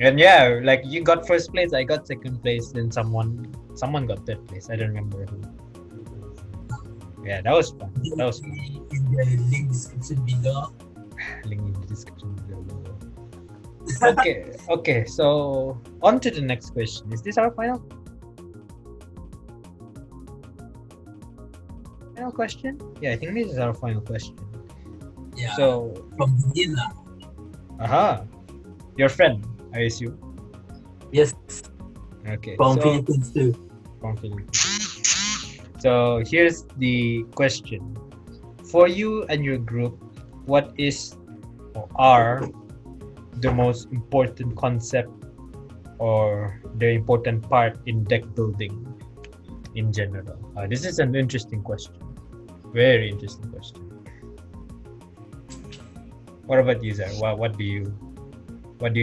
And yeah, like you got first place, I got second place, then someone got third place. I don't remember who. Yeah, that was fun. That was fun. In the link description below. Link in the description below. Okay, so on to the next question. Is this our final question? Yeah, I think this is our final question. Yeah. So, From Vanilla. your friend, I assume. Yes. Okay. From so, Philippines too. from Philippines. So here's the question: for you and your group, what is or are the most important concept or the important part in deck building in general? This is an interesting question. Very interesting question. What about you, Zar? What do you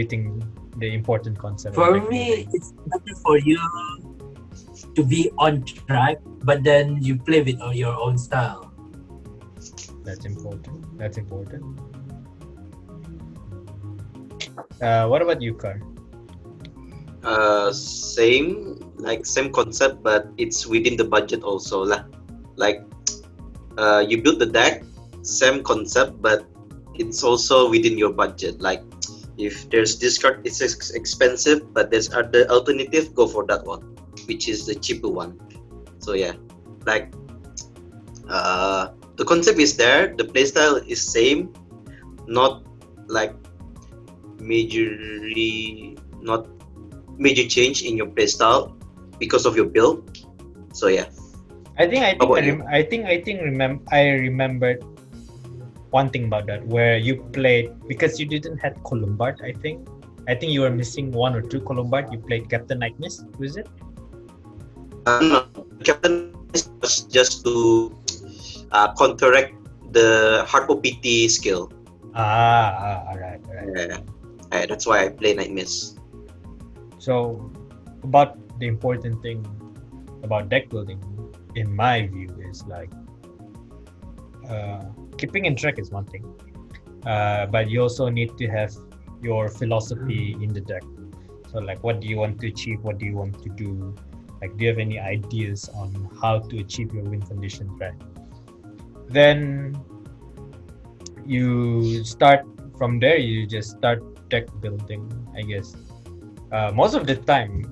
think the important concept? For of deck me, building? it's better for you to be on track, but then you play with your own style. That's important. That's important. What about you, Kar? Same concept, but it's within the budget also lah. Like you build the deck, same concept, but it's also within your budget. Like if there's this card, it's expensive, but there's other alternative, go for that one, which is the cheaper one. So yeah, like the concept is there, the playstyle is same, not like not major change in your playstyle because of your build. So yeah. I about you? remembered one thing about that where you played because you didn't have Columbard. I think you were missing one or two Columbard. You played Captain Nightmist, was it? No, Captain was just to counteract the hard OPT skill. All right. Yeah. That's why I play Nightmist. So, about the important thing about deck building, in my view, is like keeping in track is one thing, but you also need to have your philosophy in the deck. So, like, what do you want to achieve? What do you want to do? Like, do you have any ideas on how to achieve your win conditions, right? Then you start from there. You just start deck building, I guess. Most of the time,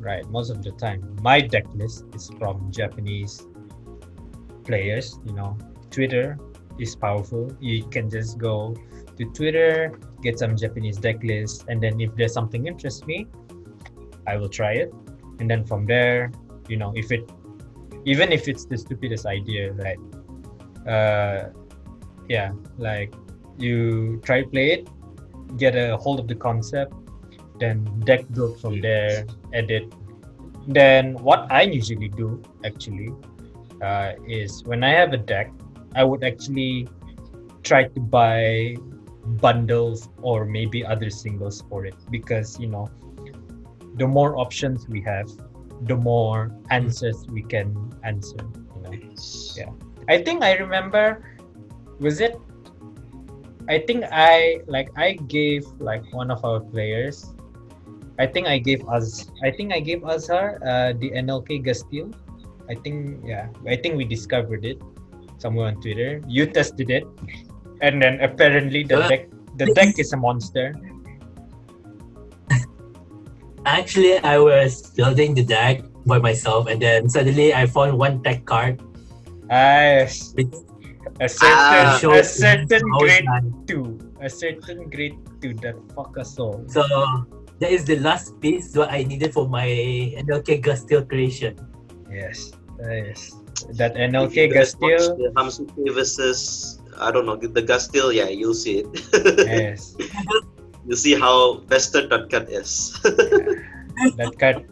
my deck list is from Japanese players. Twitter is powerful. You can just go to Twitter, get some Japanese deck list, and then if there's something interests me, I will try it. And then from there, even if it's the stupidest idea, right? Like you try play it, get a hold of the concept, then deck build from there, edit. Then what I usually do actually is when I have a deck, I would actually try to buy bundles or maybe other singles for it, because the more options we have, the more answers we can answer. Yeah. I think I remember, I gave like one of our players. I think I gave Azhar the NLK Gastille. I think we discovered it somewhere on Twitter. You tested it, and then apparently the deck is a monster. Actually, I was building the deck by myself, and then suddenly I found one tech card. A certain grade nine. 2. A certain grade 2 that fuck us all. So that is the last piece what I needed for my NLK Gastille creation. Yes. That NLK Gastille. The Hamsuke versus, I don't know, the Gastille, yeah, you'll see it. Yes. You see how vested that card is. That card,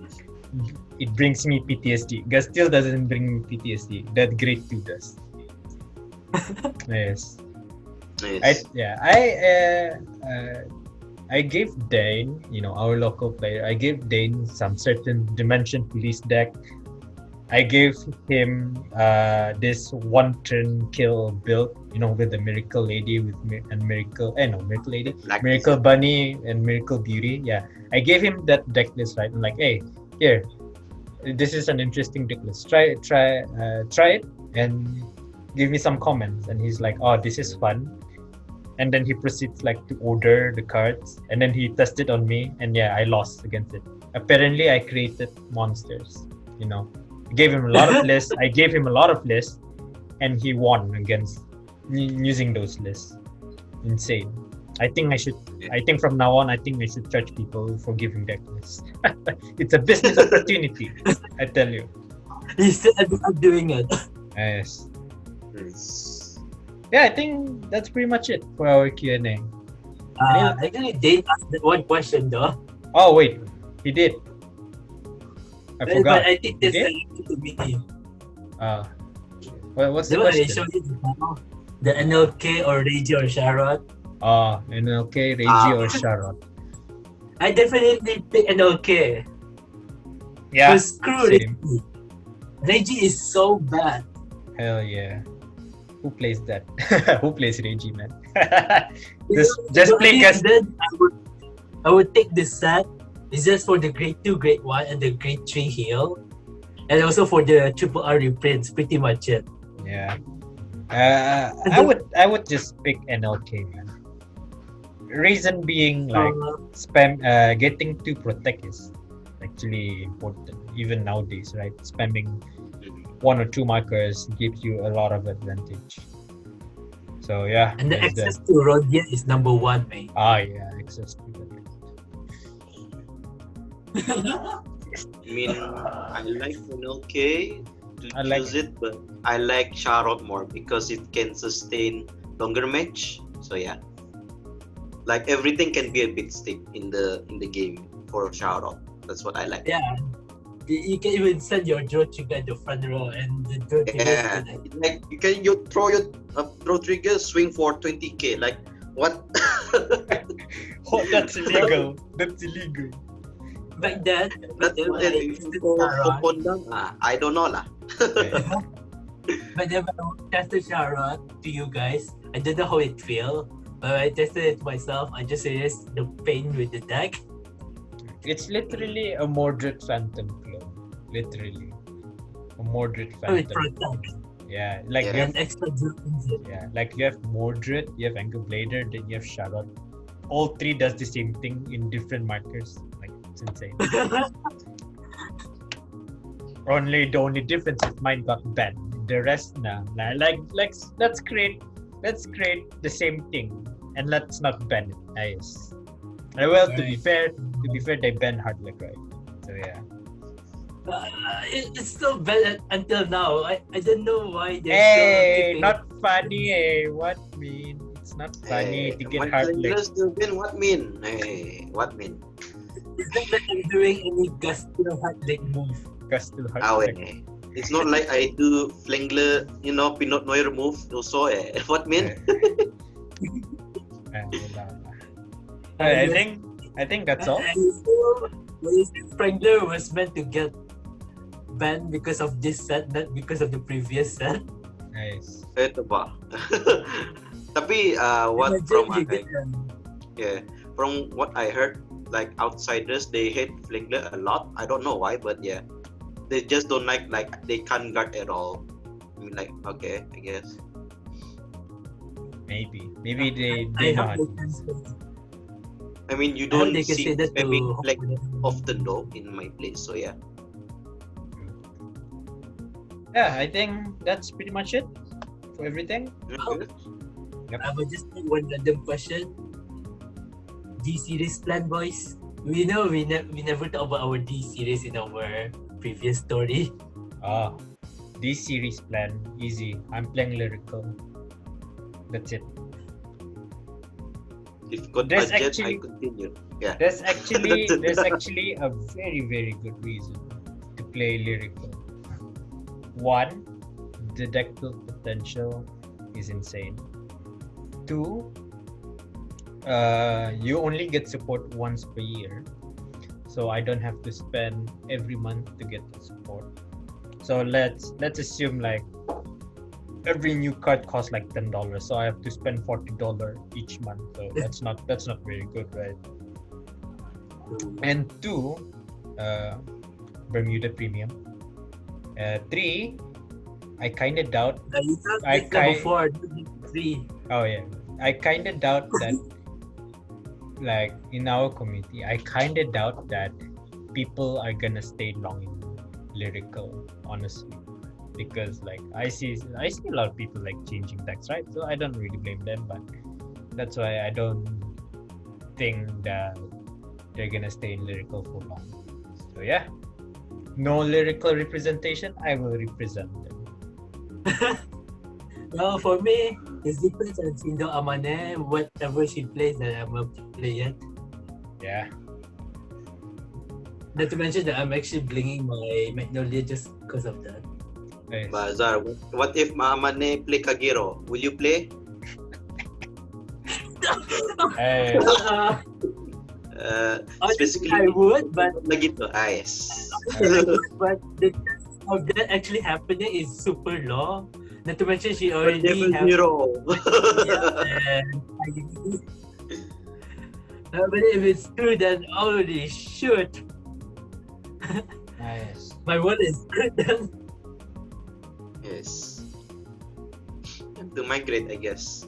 it brings me PTSD. Gastille doesn't bring me PTSD. That grade 2 does. Yes. I gave Dane, our local player, I gave Dane some certain Dimension Police deck. I gave him this one-turn kill build, with the Miracle Lady Miracle Bunny and Miracle Beauty. Yeah, I gave him that deck list, right? I'm like, hey, here, this is an interesting deck list. Try it and give me some comments. And he's like, oh, this is fun. And then he proceeds like to order the cards, and then he tested on me, and yeah, I lost against it. Apparently, I created monsters. I gave him a lot of lists. And he won against using those lists. Insane. I think from now on, I should charge people for giving deck lists. It's a business opportunity, I tell you. You still ended up doing it. Yes. Yeah, I think that's pretty much it for our Q&A. Actually, Dane asked one question though. Oh wait, he did. I forgot. But I think that's related to me. What's the question? I showed you the NLK or Reijy or Scharhrot. NLK, Reijy or Scharhrot. I definitely pick NLK. Yeah. But screw Reijy. Reijy is so bad. Hell yeah. Who plays that? Who plays Reijy, man? You just know, play if Gus. then I would take this set. It's just for the grade 2, grade 1, and the grade 3 heal. And also for the triple R reprints, pretty much it. Yeah. I would just pick NLK, man. Reason being, like, spam getting to protect is actually important even nowadays, right? Spamming 1 or 2 markers gives you a lot of advantage. So yeah. And the there's access to Rodian is number 1, mate. yeah, access to that. I mean, I like NLK to I like choose it, but I like Scharhrot more because it can sustain longer match. So yeah, like everything can be a big stick in the game for Scharhrot. That's what I like. Yeah. You can even send your draw trigger at the front row and the draw trigger Yeah, like you throw your throw trigger, swing for 20k. Like what? Oh, that's illegal. That's illegal. back then, That's what when I it is. tested For Scharhrot, Pondang, I don't know lah. but then when I tested Scharhrot to you guys, I didn't know how it feel. But when I tested it myself, I just realized the pain with the deck. It's literally a Mordred Phantom clone. Literally. A Mordred With Phantom. protect Yeah, like Yeah. you and have extra drones. like you have Mordred, you have Anchor Blader, then you have Scharhrot. All 3 does the same thing in different markers. Like, it's insane. The only difference is mine got banned. The rest nah. Like let's create the same thing and let's not ban it. Nice. Well, to be fair, they banned Hardluck, right? So yeah. It's still bad until now. I don't know why they're Hey, still keeping not funny, eh? What mean? It's not funny to get Hardluck. Still win. What mean? Hey, what mean? It's not like I'm doing any Gustilo Hardlick move. Still Ah, Hardluck. it's not like I do Flangler, Pinot Noir move also. What mean? I think that's all. Sprangler was meant to get banned because of this set, not because of the previous set. Nice. Itu ba. Tapi what from what I heard, like outsiders they hate Flangler a lot. I don't know why, but yeah, they just don't like they can't guard at all. I mean, like, okay, I guess. Maybe they I know hope how they to can use it. say- I mean, you I hope don't they can see say that to spamming like Hoffman. often though in my place. So yeah. Yeah, I think that's pretty much it for everything. I will just take one random question. D series plan, boys. We know we never talk about our D series in our previous story. This series plan easy. I'm playing Lyrical. That's it. If got There's budget, actually- I continue. Yeah. There's actually a very, very good reason to play Lyrical. One, the deck build potential is insane. Two, you only get support once per year, so I don't have to spend every month to get the support. So let's assume like every new card costs like $10, so I have to spend $40 each month. So that's not very good, right? And two, Bermuda Premium. Three, I kind of doubt. You have I picked number 4, number 3. Oh yeah, I kind of doubt that. Like in our community, I kind of doubt that people are gonna stay long in Lyrical, honestly, because like I see a lot of people like changing decks, right? So I don't really blame them, but that's why I don't think that they're gonna stay in Lyrical for long. So yeah, no Lyrical representation. I will represent them. Well, for me, it depends on Shindo Amane. Whatever she plays, then I'm going to play it. Yeah. Not to mention that I'm actually blinging my Magnolia just because of that. Nice. Bazar, what if Mahamane play Kagero? Will you play? Hey, Basically, I would, but lagi to. Yes. but the chance of that actually happening is super low. Not to mention she But already level have 0. but if it's true, then holy shoot, Nice. my one is good then. Yes. To migrate, I guess.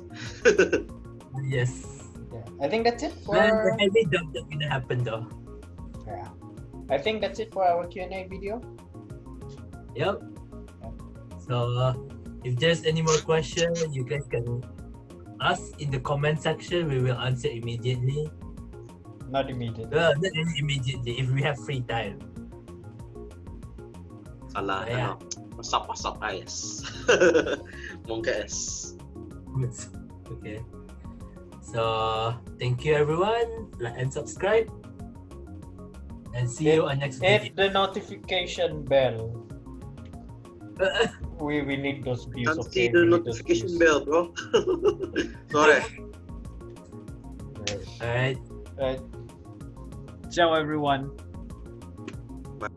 Yes. Yeah. I think that's it for. Man, the heavy dump that's gonna happen though. Yeah. I think that's it for our Q&A video. Yep. So if there's any more questions, you guys can ask in the comment section. We will answer immediately. Not immediately. Well, not really immediately if we have free time. Salah, Yeah. Pasap, guys. Mongga es. Okay. So thank you everyone. Like and subscribe. And see you on next Hit video. the notification bell. We need those views. Can't Okay? see the We need those notification views. bell, bro. Sorry. Alright. Right. Ciao, everyone. Bye.